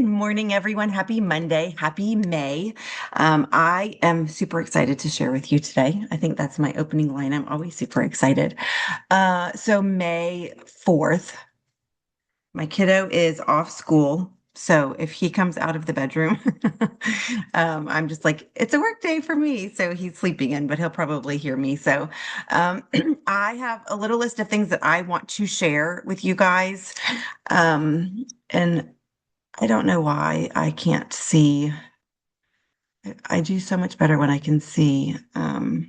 Good morning, everyone. Happy Monday. Happy May. I am super excited to share with you today. I think that's my opening line. I'm always super excited. So May 4th, my kiddo is off school. So if he comes out of the bedroom, I'm just like, it's a work day for me. So he's sleeping in, but he'll probably hear me. So um, I have a little list of things that I want to share with you guys. And I don't know why I can't see. I do so much better when I can see the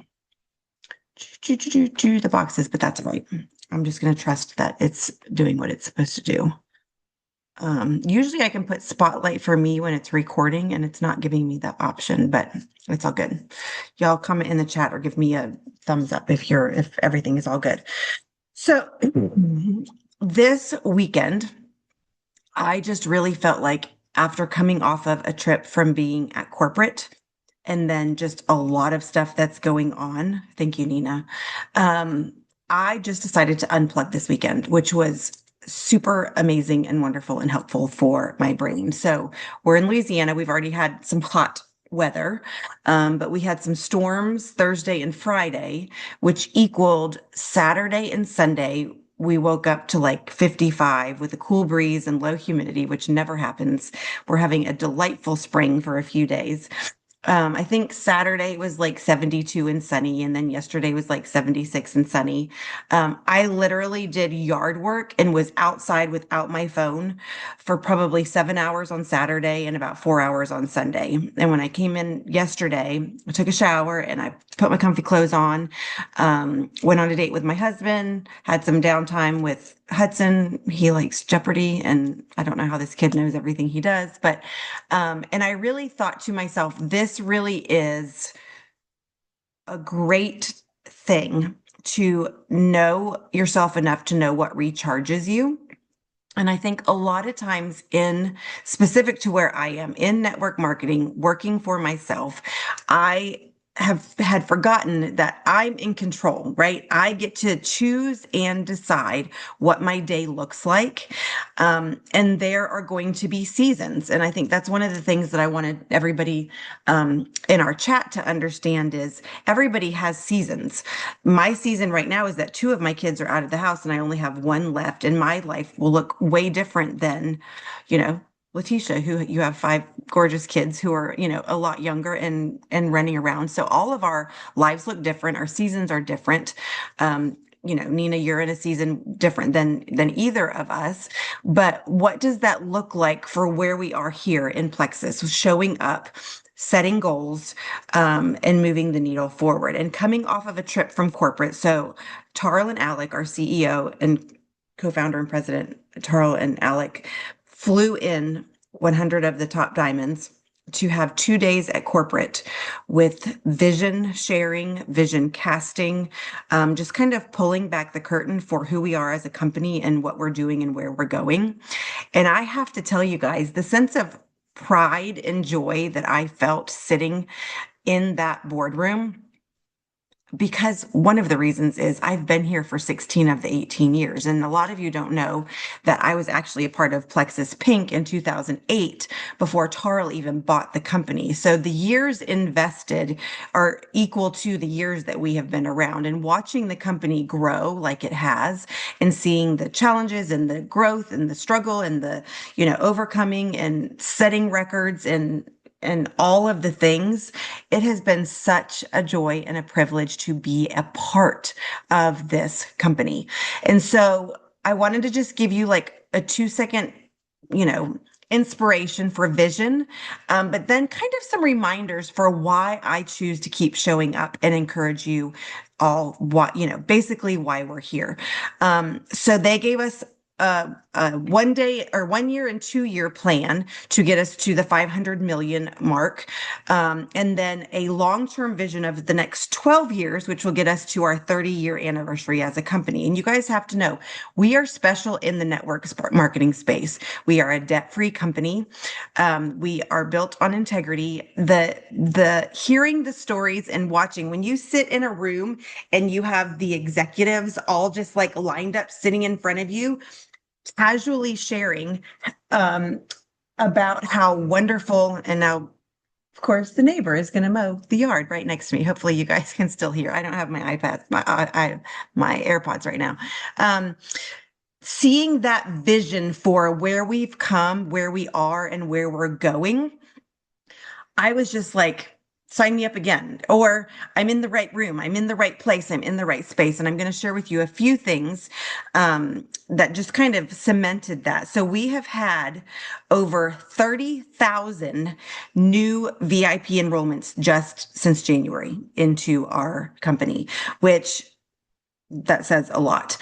boxes, but that's all right. I'm just going to trust that it's doing what it's supposed to do. Usually I can put spotlight for me when it's recording and it's not giving me that option, but it's all good. Y'all comment in the chat or give me a thumbs up if everything is all good. So this weekend, I just really felt like after coming off of a trip from being at corporate and then just a lot of stuff that's going on. Thank you, Nina. Um, I just decided to unplug this weekend, which was super amazing and wonderful and helpful for my brain. So we're in Louisiana. We've already had some hot weather, but we had some storms Thursday and Friday, which equaled Saturday and Sunday. We woke up to like 55 with a cool breeze and low humidity, which never happens. We're having a delightful spring for a few days. I think Saturday was like 72 and sunny, and then yesterday was like 76 and sunny. I literally did yard work and was outside without my phone for probably 7 hours on Saturday and about 4 hours on Sunday. And when I came in yesterday, I took a shower and I put my comfy clothes on, went on a date with my husband, had some downtime with Hudson. He likes Jeopardy, and I don't know how this kid knows everything he does, but and I really thought to myself, this really is a great thing to know yourself enough to know what recharges you. And I think a lot of times in specific to where I am in network marketing, working for myself, I have had forgotten that I'm in control, right? I get to choose and decide what my day looks like. And there are going to be seasons. And I think that's one of the things that I wanted everybody in our chat to understand is everybody has seasons. My season right now is that two of my kids are out of the house and I only have one left, and my life will look way different than, you know, Letitia, who you have five gorgeous kids who are, a lot younger and running around. So all of our lives look different. Our seasons are different. Nina, you're in a season different than either of us. But what does that look like for where we are here in Plexus, showing up, setting goals, and moving the needle forward and coming off of a trip from corporate? So Tarl and Alec, our CEO and co-founder and president, Tarl and Alec, flew in 100 of the top diamonds to have 2 days at corporate with vision sharing, vision casting, just kind of pulling back the curtain for who we are as a company and what we're doing and where we're going. And I have to tell you guys, the sense of pride and joy that I felt sitting in that boardroom, because one of the reasons is I've been here for 16 of the 18 years. And a lot of you don't know that I was actually a part of Plexus Pink in 2008 before Tarl even bought the company. So the years invested are equal to the years that we have been around, and watching the company grow like it has and seeing the challenges and the growth and the struggle and the, overcoming and setting records and all of the things, it has been such a joy and a privilege to be a part of this company. And so I wanted to just give you like a 2 second, inspiration for vision, but then kind of some reminders for why I choose to keep showing up and encourage you all, basically why we're here. So they gave us a 1 day or 1 year and 2 year plan to get us to the 500 million mark. And then a long-term vision of the next 12 years, which will get us to our 30-year anniversary as a company. And you guys have to know, we are special in the network marketing space. We are a debt-free company. We are built on integrity. The hearing the stories and watching, when you sit in a room and you have the executives all just like lined up sitting in front of you, casually sharing about how wonderful, and now, of course, the neighbor is going to mow the yard right next to me. Hopefully, you guys can still hear. I don't have my iPad, my AirPods right now. Um, Seeing that vision for where we've come, where we are, and where we're going, I was just like, sign me up again. Or I'm in the right room, I'm in the right place, I'm in the right space. And I'm going to share with you a few things that just kind of cemented that. So we have had over 30,000 new VIP enrollments just since January into our company, which that says a lot.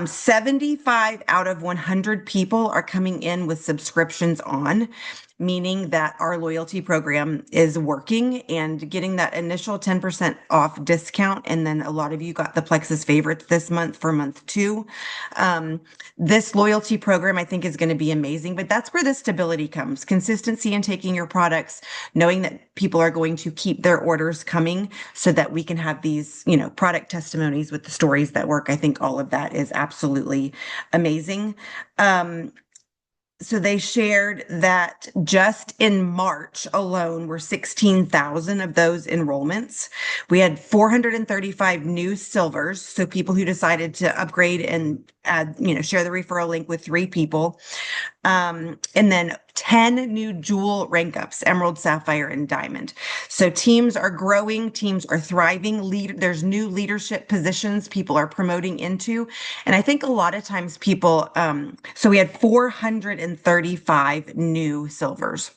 75 out of 100 people are coming in with subscriptions on, meaning that our loyalty program is working and getting that initial 10% off discount. And then a lot of you got the Plexus favorites this month for month two. Um, this loyalty program, I think, is going to be amazing, but that's where the stability comes. Consistency in taking your products, knowing that people are going to keep their orders coming so that we can have these, product testimonies with the stories that work. I think all of that is absolutely amazing. So they shared that just in March alone were 16,000 of those enrollments. We had 435 new silvers, so people who decided to upgrade and add, share the referral link with three people. And then 10 new jewel rank ups, emerald, sapphire, and diamond. So teams are growing, teams are thriving. There's new leadership positions people are promoting into. And I think a lot of times so we had 435 new silvers.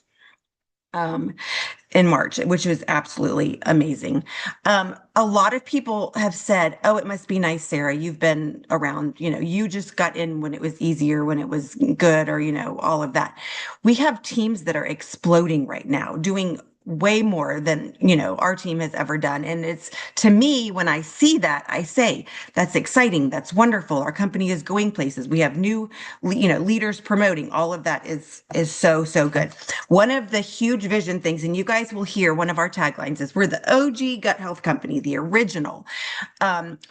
In March, which was absolutely amazing. A lot of people have said, "Oh, it must be nice, Sarah. You've been around, you just got in when it was easier, when it was good, or, all of that." We have teams that are exploding right now, doing way more than, our team has ever done. And it's, to me, when I see that, I say, that's exciting. That's wonderful. Our company is going places. We have new, leaders promoting. All of that is so, so good. One of the huge vision things, and you guys will hear one of our taglines is, we're the OG gut health company, the original.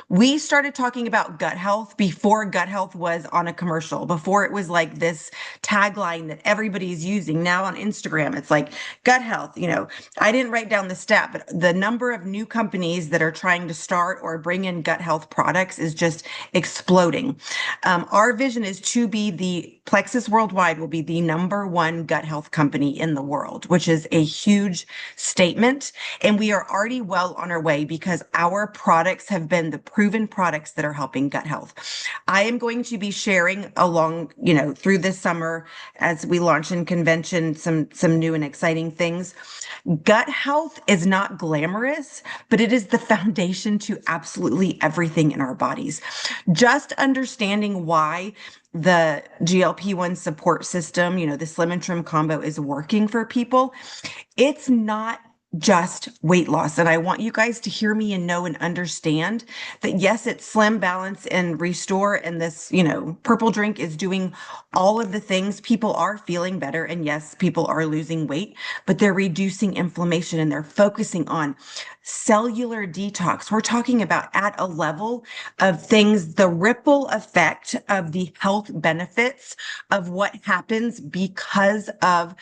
We started talking about gut health before gut health was on a commercial, before it was like this tagline that everybody's using now on Instagram. It's like gut health. I didn't write down the stat, but the number of new companies that are trying to start or bring in gut health products is just exploding. Our vision is to be Plexus Worldwide will be the number one gut health company in the world, which is a huge statement. And we are already well on our way because our products have been the proven products that are helping gut health. I am going to be sharing along, through this summer as we launch in convention, some new and exciting things. Gut health is not glamorous, but it is the foundation to absolutely everything in our bodies. Just understanding why the GLP-1 support system, the Slim and Trim combo is working for people. It's not just weight loss. And I want you guys to hear me and know and understand that, yes, it's Slim, Balance, and Restore. And this, purple drink is doing all of the things. People are feeling better. And yes, people are losing weight, but they're reducing inflammation and they're focusing on cellular detox. We're talking about at a level of things, the ripple effect of the health benefits of what happens because of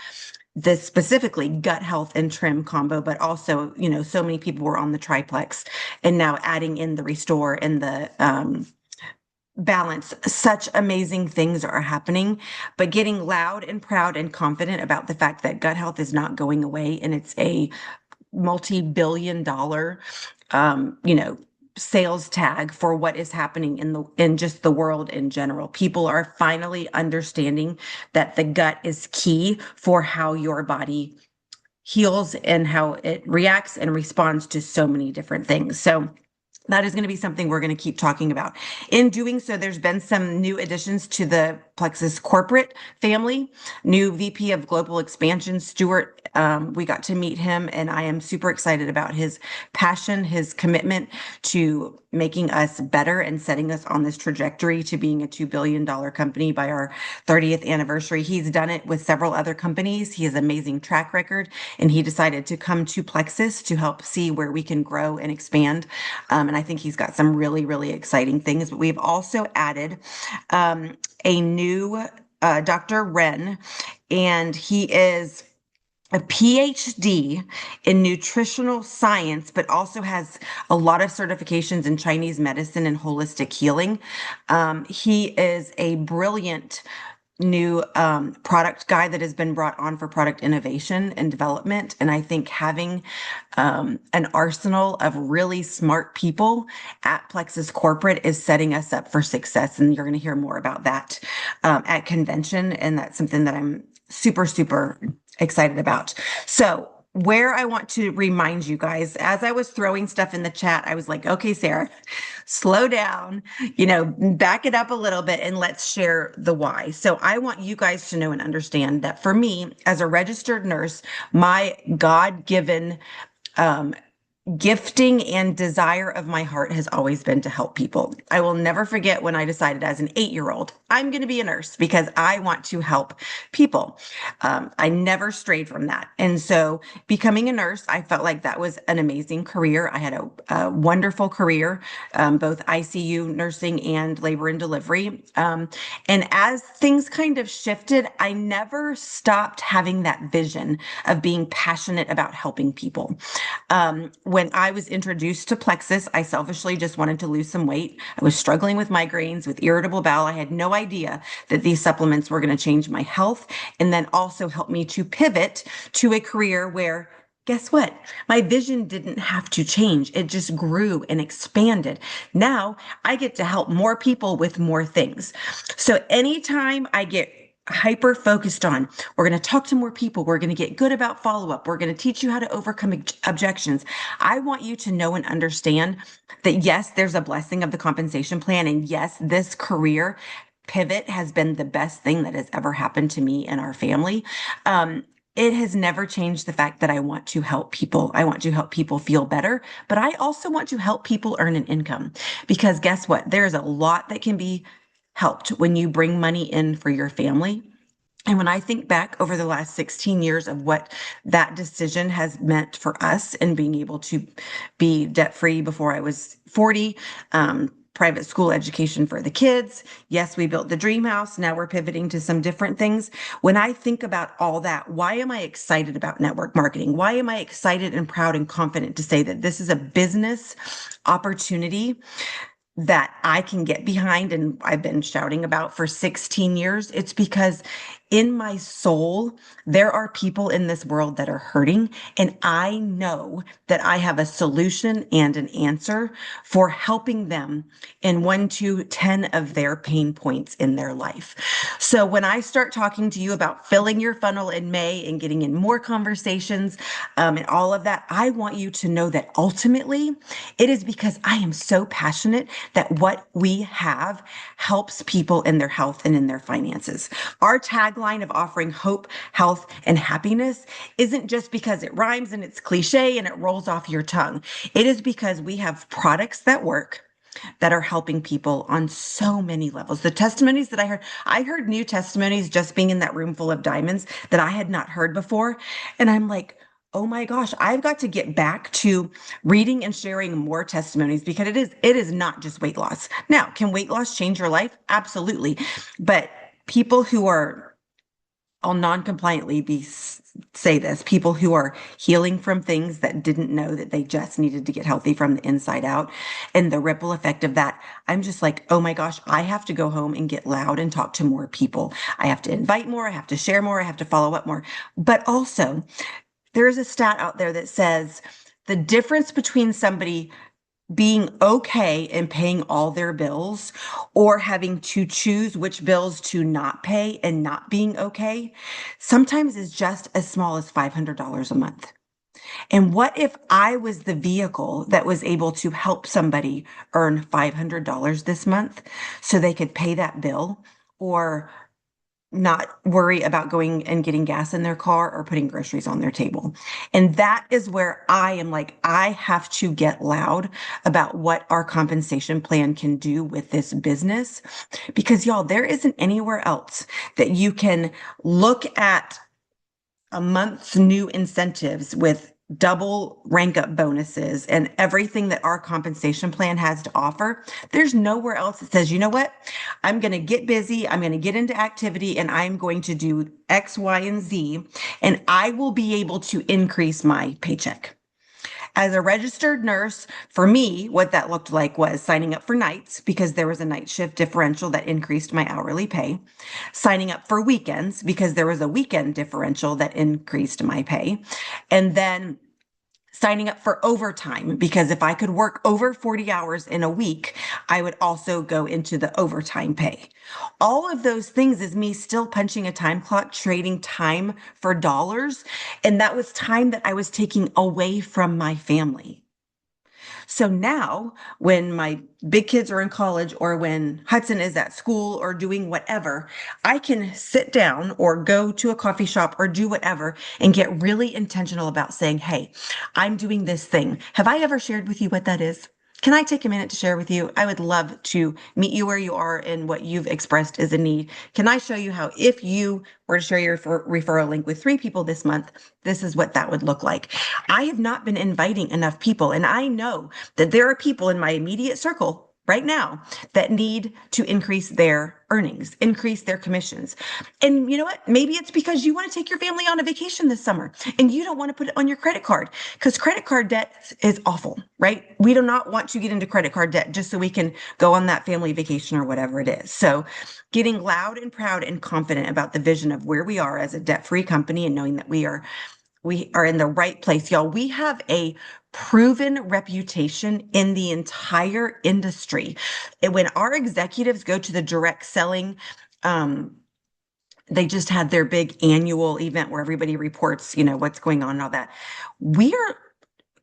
this specifically gut health and trim combo, but also, so many people were on the triplex and now adding in the restore and the balance. Such amazing things are happening, but getting loud and proud and confident about the fact that gut health is not going away. And it's a multi-billion-dollar, sales tag for what is happening in just the world in general. People are finally understanding that the gut is key for how your body heals and how it reacts and responds to so many different things. So that is going to be something we're going to keep talking about. In doing so, there's been some new additions to the Plexus corporate family. New VP of Global Expansion, Stuart. We got to meet him, and I am super excited about his passion, his commitment to making us better and setting us on this trajectory to being a $2 billion company by our 30th anniversary. He's done it with several other companies. He has an amazing track record, and he decided to come to Plexus to help see where we can grow and expand. And I think he's got some really, really exciting things. But we've also added a new Dr. Ren, and he is a PhD in nutritional science, but also has a lot of certifications in Chinese medicine and holistic healing. He is a brilliant new product guy that has been brought on for product innovation and development. And I think having an arsenal of really smart people at Plexus Corporate is setting us up for success. And you're going to hear more about that at convention. And that's something that I'm super, super excited about. So, where I want to remind you guys, as I was throwing stuff in the chat, I was like, okay, Sarah, slow down, back it up a little bit and let's share the why. So I want you guys to know and understand that for me, as a registered nurse, my God-given um, gifting and desire of my heart has always been to help people. I will never forget when I decided as an 8-year-old, I'm going to be a nurse because I want to help people. I never strayed from that. And so becoming a nurse, I felt like that was an amazing career. I had a wonderful career, both ICU nursing and labor and delivery. And as things kind of shifted, I never stopped having that vision of being passionate about helping people. When I was introduced to Plexus, I selfishly just wanted to lose some weight. I was struggling with migraines, with irritable bowel. I had no idea that these supplements were going to change my health and then also help me to pivot to a career where, guess what? My vision didn't have to change. It just grew and expanded. Now I get to help more people with more things. So anytime I get hyper focused on, we're going to talk to more people, we're going to get good about follow up, we're going to teach you how to overcome objections. I want you to know and understand that yes, there's a blessing of the compensation plan. And yes, this career pivot has been the best thing that has ever happened to me and our family. It has never changed the fact that I want to help people. I want to help people feel better, but I also want to help people earn an income because guess what? There's a lot that can be helped when you bring money in for your family. And when I think back over the last 16 years of what that decision has meant for us and being able to be debt free before I was 40, private school education for the kids. Yes, we built the dream house. Now we're pivoting to some different things. When I think about all that, why am I excited about network marketing? Why am I excited and proud and confident to say that this is a business opportunity that I can get behind and I've been shouting about for 16 years? It's because in my soul, there are people in this world that are hurting, and I know that I have a solution and an answer for helping them in 1 to 10 of their pain points in their life. So when I start talking to you about filling your funnel in May and getting in more conversations and all of that, I want you to know that ultimately it is because I am so passionate that what we have helps people in their health and in their finances. Our tagline of offering hope, health, and happiness isn't just because it rhymes and it's cliche and it rolls off your tongue. It is because we have products that work that are helping people on so many levels. The testimonies that I heard new testimonies just being in that room full of diamonds that I had not heard before. And I'm like, oh my gosh, I've got to get back to reading and sharing more testimonies because it is not just weight loss. Now, can weight loss change your life? Absolutely. But people who are, I'll non-compliantly say this, people who are healing from things that didn't know that they just needed to get healthy from the inside out, and the ripple effect of that, I'm just like, oh my gosh, I have to go home and get loud and talk to more people. I have to invite more, I have to share more, I have to follow up more. But also, there is a stat out there that says the difference between somebody being okay and paying all their bills or having to choose which bills to not pay and not being okay sometimes is just as small as $500 a month. And what if I was the vehicle that was able to help somebody earn $500 this month so they could pay that bill or not worry about going and getting gas in their car or putting groceries on their table. And that is where I am like, I have to get loud about what our compensation plan can do with this business. Because y'all, there isn't anywhere else that you can look at a month's new incentives with double rank up bonuses and everything that our compensation plan has to offer. There's nowhere else that says, you know what? I'm going to get busy. I'm going to get into activity and I'm going to do X, Y, and Z, and I will be able to increase my paycheck. As a registered nurse, for me, what that looked like was signing up for nights because there was a night shift differential that increased my hourly pay, signing up for weekends because there was a weekend differential that increased my pay, and then signing up for overtime because if I could work over 40 hours in a week, I would also go into the overtime pay. All of those things is me still punching a time clock, trading time for dollars. And that was time that I was taking away from my family. So now, when my big kids are in college or when Hudson is at school or doing whatever, I can sit down or go to a coffee shop or do whatever and get really intentional about saying, hey, I'm doing this thing. Have I ever shared with you what that is? Can I take a minute to share with you? I would love to meet you where you are and what you've expressed as a need. Can I show you how, if you were to share your referral link with 3 people this month, this is what that would look like? I have not been inviting enough people, and I know that there are people in my immediate circle right now that need to increase their earnings, increase their commissions. And you know what? Maybe it's because you want to take your family on a vacation this summer and you don't want to put it on your credit card because credit card debt is awful, right? We do not want to get into credit card debt just so we can go on that family vacation or whatever it is. So getting loud and proud and confident about the vision of where we are as a debt-free company and knowing that we are in the right place. Y'all, we have a proven reputation in the entire industry. And when our executives go to the direct selling, um, they just had their big annual event where everybody reports, what's going on and all that. We are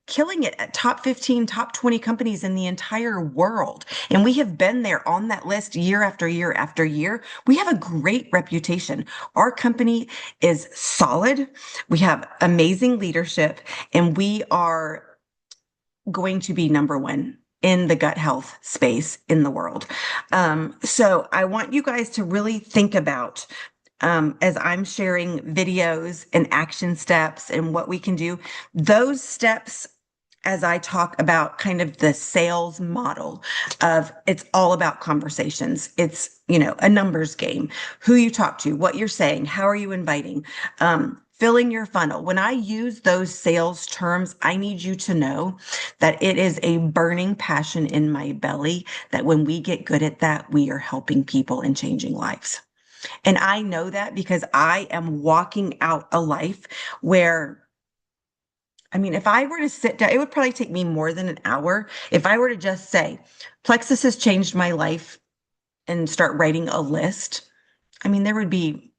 killing it at top 15, top 20 companies in the entire world. And we have been there on that list year after year after year. We have a great reputation. Our company is solid. We have amazing leadership, and we are going to be number one in the gut health space in the world. So I want you guys to really think about as I'm sharing videos and action steps and what we can do, those steps as I talk about kind of the sales model of it's all about conversations. It's, a numbers game, who you talk to, what you're saying, how are you inviting, filling your funnel. When I use those sales terms, I need you to know that it is a burning passion in my belly that when we get good at that, we are helping people and changing lives. And I know that because I am walking out a life where, I mean, if I were to sit down, it would probably take me more than an hour. If I were to just say, Plexus has changed my life and start writing a list, I mean, there would be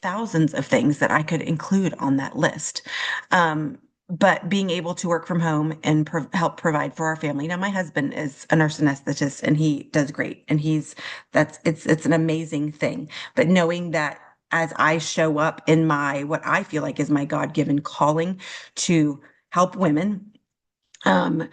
thousands of things that I could include on that list. But being able to work from home and help provide for our family. Now, my husband is a nurse anesthetist and he does great. And it's an amazing thing. But knowing that as I show up in what I feel like is my God-given calling to help women, um,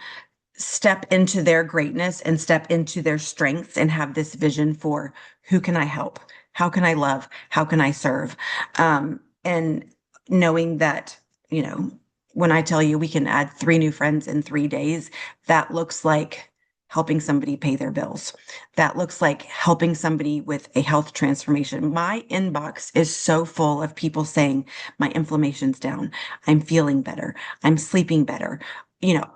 step into their greatness and step into their strengths and have this vision for who can I help? How can I love? How can I serve? And knowing that, you know, when I tell you we can add 3 new friends in 3 days, that looks like helping somebody pay their bills. That looks like helping somebody with a health transformation. My inbox is so full of people saying, my inflammation's down. I'm feeling better. I'm sleeping better.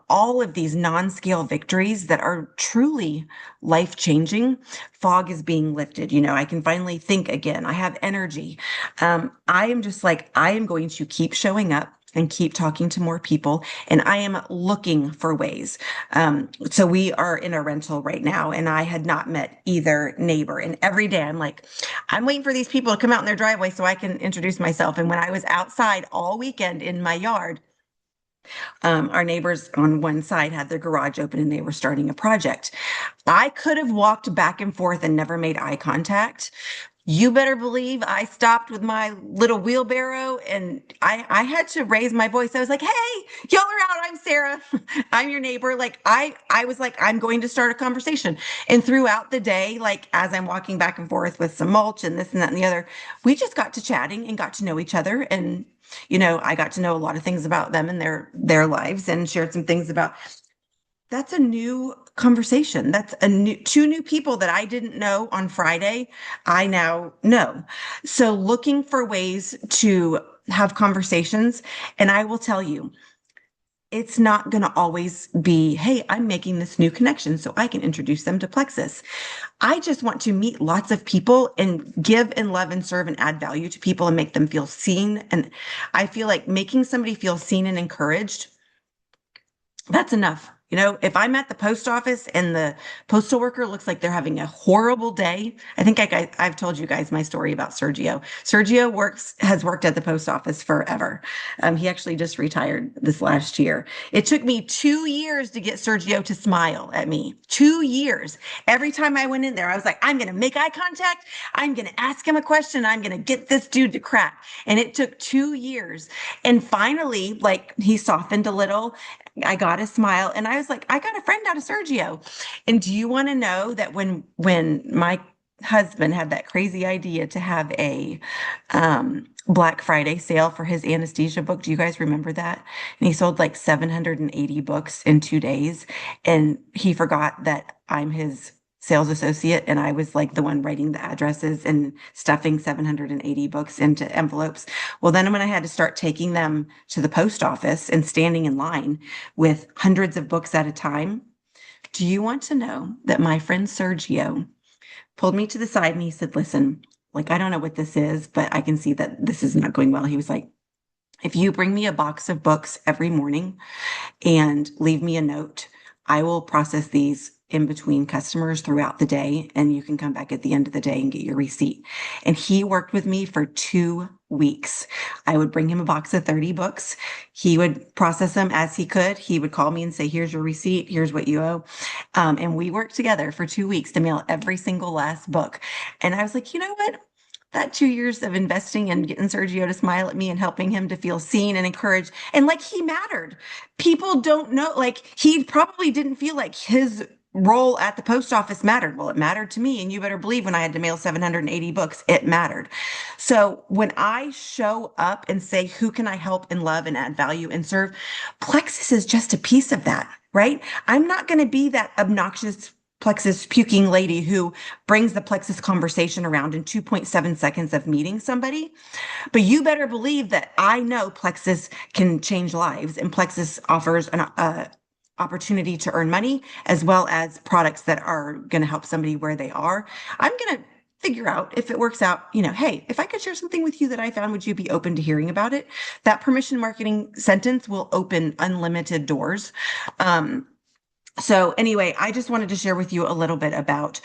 All of these non-scale victories that are truly life-changing. Fog is being lifted. I can finally think again. I have energy. I am just like, I am going to keep showing up and keep talking to more people. And I am looking for ways. So we are in a rental right now, and I had not met either neighbor. And every day I'm like, I'm waiting for these people to come out in their driveway so I can introduce myself. And when I was outside all weekend in my yard, our neighbors on one side had their garage open and they were starting a project. I could have walked back and forth and never made eye contact, You better believe I stopped with my little wheelbarrow and I had to raise my voice. I was like, hey, y'all are out. I'm Sarah. I'm your neighbor. Like I was like, I'm going to start a conversation. And throughout the day, like as I'm walking back and forth with some mulch and this and that and the other, we just got to chatting and got to know each other. And, I got to know a lot of things about them and their lives and shared some things about that's a new conversation. That's a new two new people that I didn't know on Friday. I now know. So looking for ways to have conversations. And I will tell you, it's not going to always be, hey, I'm making this new connection so I can introduce them to Plexus. I just want to meet lots of people and give and love and serve and add value to people and make them feel seen. And I feel like making somebody feel seen and encouraged, that's enough. If I'm at the post office and the postal worker looks like they're having a horrible day, I think I've told you guys my story about Sergio. Sergio has worked at the post office forever. He actually just retired this last year. It took me 2 years to get Sergio to smile at me. 2 years. Every time I went in there, I was like, I'm going to make eye contact. I'm going to ask him a question. I'm going to get this dude to crack. And it took 2 years. And finally, like he softened a little. I got a smile and I was like, I got a friend out of Sergio. And do you want to know that when my husband had that crazy idea to have a Black Friday sale for his anesthesia book, do you guys remember that? And he sold like 780 books in 2 days. And he forgot that I'm his sales associate and I was like the one writing the addresses and stuffing 780 books into envelopes. Well, then when I had to start taking them to the post office and standing in line with hundreds of books at a time, do you want to know that my friend Sergio pulled me to the side and he said, listen, like, I don't know what this is, but I can see that this is not going well. He was like, if you bring me a box of books every morning and leave me a note, I will process these in between customers throughout the day, and you can come back at the end of the day and get your receipt. And he worked with me for 2 weeks. I would bring him a box of 30 books. He would process them as he could. He would call me and say, here's your receipt. Here's what you owe. And we worked together for 2 weeks to mail every single last book. And I was like, you know what? That 2 years of investing and getting Sergio to smile at me and helping him to feel seen and encouraged. And like he mattered. People don't know, like he probably didn't feel like his role at the post office mattered. Well, it mattered to me. And you better believe when I had to mail 780 books, it mattered. So when I show up and say, who can I help and love and add value and serve? Plexus is just a piece of that, right? I'm not going to be that obnoxious Plexus puking lady who brings the Plexus conversation around in 2.7 seconds of meeting somebody. But you better believe that I know Plexus can change lives and Plexus offers an opportunity to earn money as well as products that are going to help somebody where they are. I'm going to figure out if it works out, hey, if I could share something with you that I found, would you be open to hearing about it? That permission marketing sentence will open unlimited doors. So anyway, I just wanted to share with you a little bit about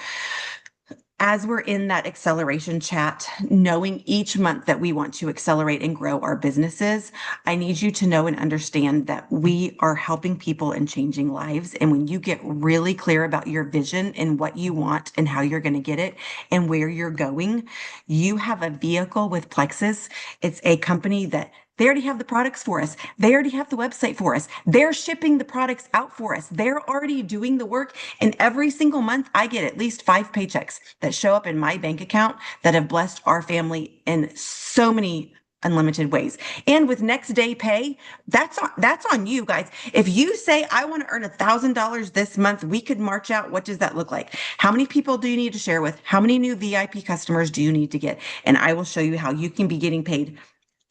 as we're in that acceleration chat, knowing each month that we want to accelerate and grow our businesses, I need you to know and understand that we are helping people and changing lives. And when you get really clear about your vision and what you want and how you're going to get it and where you're going, you have a vehicle with Plexus. It's a company that they already have the products for us. They already have the website for us. They're shipping the products out for us. They're already doing the work. And every single month, I get at least 5 paychecks that show up in my bank account that have blessed our family in so many unlimited ways. And with next day pay, that's on you guys. If you say, I want to earn $1,000 this month, we could march out. What does that look like? How many people do you need to share with? How many new VIP customers do you need to get? And I will show you how you can be getting paid.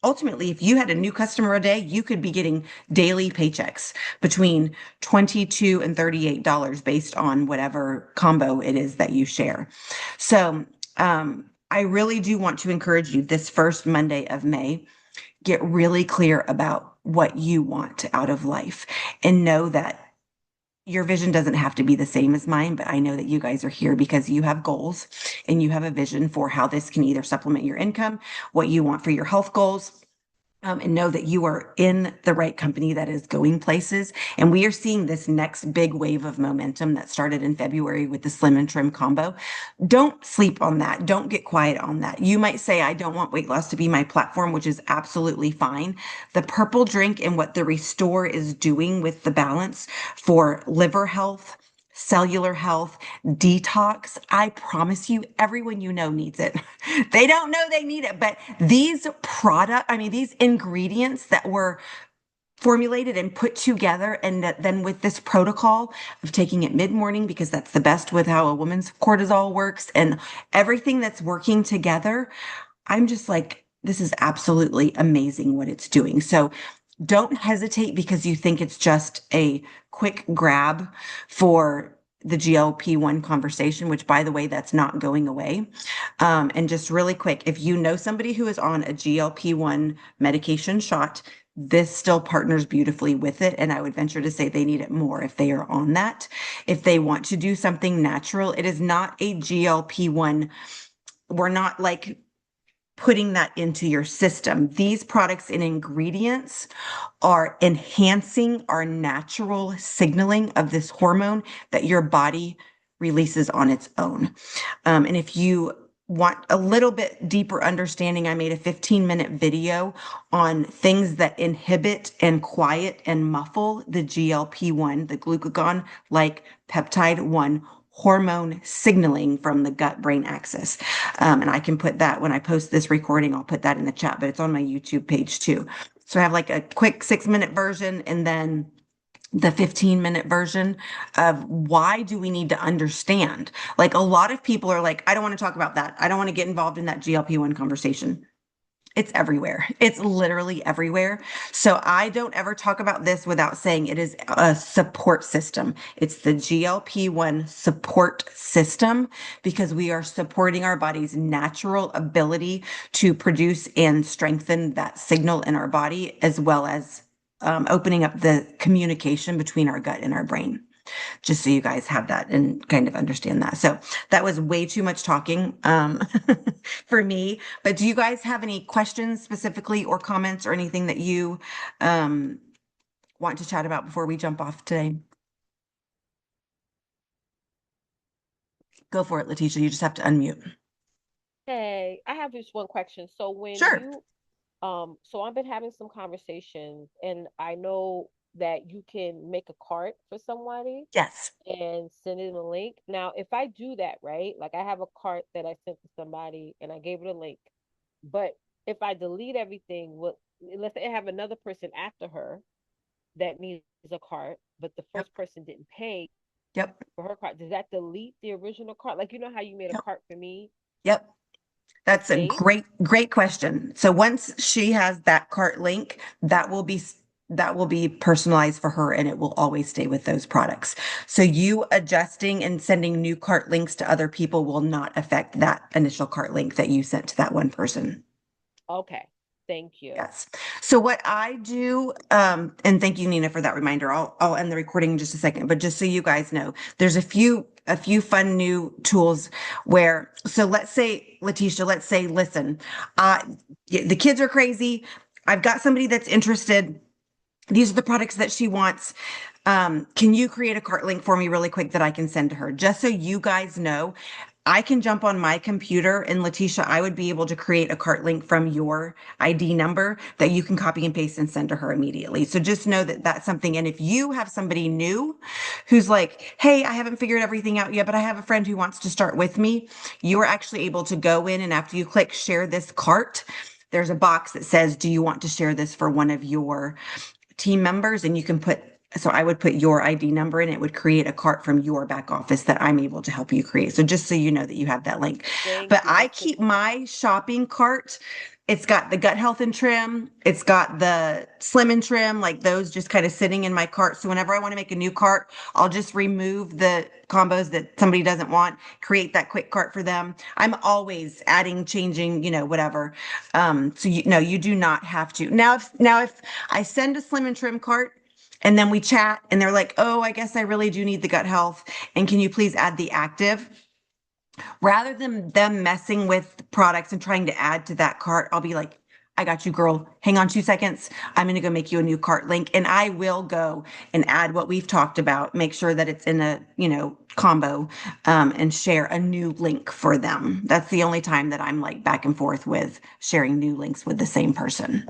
Ultimately, if you had a new customer a day, you could be getting daily paychecks between $22 and $38 based on whatever combo it is that you share. So I really do want to encourage you this first Monday of May, get really clear about what you want out of life and know that your vision doesn't have to be the same as mine, but I know that you guys are here because you have goals and you have a vision for how this can either supplement your income, what you want for your health goals, and know that you are in the right company that is going places. And we are seeing this next big wave of momentum that started in February with the Slim and Trim combo. Don't sleep on that. Don't get quiet on that. You might say, I don't want weight loss to be my platform, which is absolutely fine. The purple drink and what the Restore is doing with the balance for liver health, cellular health, detox. I promise you, everyone you know needs it. They don't know they need it, but these ingredients that were formulated and put together, and that then with this protocol of taking it mid-morning because that's the best with how a woman's cortisol works and everything that's working together, I'm just like, this is absolutely amazing what it's doing. So don't hesitate because you think it's just a quick grab for the GLP-1 conversation, which by the way, that's not going away. And just really quick, if you know somebody who is on a GLP-1 medication shot, this still partners beautifully with it. And I would venture to say they need it more if they are on that. If they want to do something natural, it is not a GLP-1. We're not like putting that into your system. These products and ingredients are enhancing our natural signaling of this hormone that your body releases on its own. And if you want a little bit deeper understanding, I made a 15-minute video on things that inhibit and quiet and muffle the GLP-1, the glucagon like peptide 1 hormone signaling from the gut brain axis. And I can put that when I post this recording, I'll put that in the chat, but it's on my YouTube page too. So I have like a quick 6-minute version and then the 15-minute version of why do we need to understand? Like a lot of people are like, I don't want to talk about that. I don't want to get involved in that GLP-1 conversation. It's everywhere. It's literally everywhere. So I don't ever talk about this without saying it is a support system. It's the GLP-1 support system because we are supporting our body's natural ability to produce and strengthen that signal in our body, as well as opening up the communication between our gut and our brain, just so you guys have that and kind of understand that. So that was way too much talking for me. But do you guys have any questions specifically or comments or anything that you um, want to chat about before we jump off today? Go for it, Letitia. You just have to unmute. Hey, I have just one question. So when Sure. you so I've been having some conversations and I know that you can make a cart for somebody Yes. and send it a link. Now, if I do that, right? Like I have a cart that I sent to somebody and I gave it a link. But if I delete everything, what let's say I have another person after her that needs a cart, but the Yep. first person didn't pay Yep. for her cart, does that delete the original cart? Like you know how you made a Yep. cart for me? Yep. It That's a stays? great question. So once she has that cart link, that will be personalized for her and it will always stay with those products. So you adjusting and sending new cart links to other people will not affect that initial cart link that you sent to that one person. Okay. Thank you. Yes. So what I do, and thank you, Nina, for that reminder. I'll end the recording in just a second, but just so you guys know, there's a few fun new tools where, so let's say, Letitia, let's say, listen, uh, the kids are crazy. I've got somebody that's interested. These are the products that she wants. Can you create a cart link for me really quick that I can send to her? Just so you guys know, I can jump on my computer and Letitia, I would be able to create a cart link from your ID number that you can copy and paste and send to her immediately. So just know that that's something. And if you have somebody new who's like, hey, I haven't figured everything out yet, but I have a friend who wants to start with me, you are actually able to go in and after you click share this cart, there's a box that says, do you want to share this for one of your team members? And you can put, so I would put your ID number in, it would create a cart from your back office that I'm able to help you create. So just so you know that you have that link. Thank But you. I That's good keep to know. my shopping cart. It's got the gut health and trim. It's got the slim and trim, like those just kind of sitting in my cart. So whenever I want to make a new cart, I'll just remove the combos that somebody doesn't want, create that quick cart for them. I'm always adding, changing, whatever. So you know, you do not have to. Now if I send a slim and trim cart and then we chat and they're like, oh, I guess I really do need the gut health. And can you please add the active? Rather than them messing with products and trying to add to that cart, I'll be like, I got you, girl. Hang on 2 seconds. I'm going to go make you a new cart link and I will go and add what we've talked about, make sure that it's in a, combo, and share a new link for them. That's the only time that I'm like back and forth with sharing new links with the same person.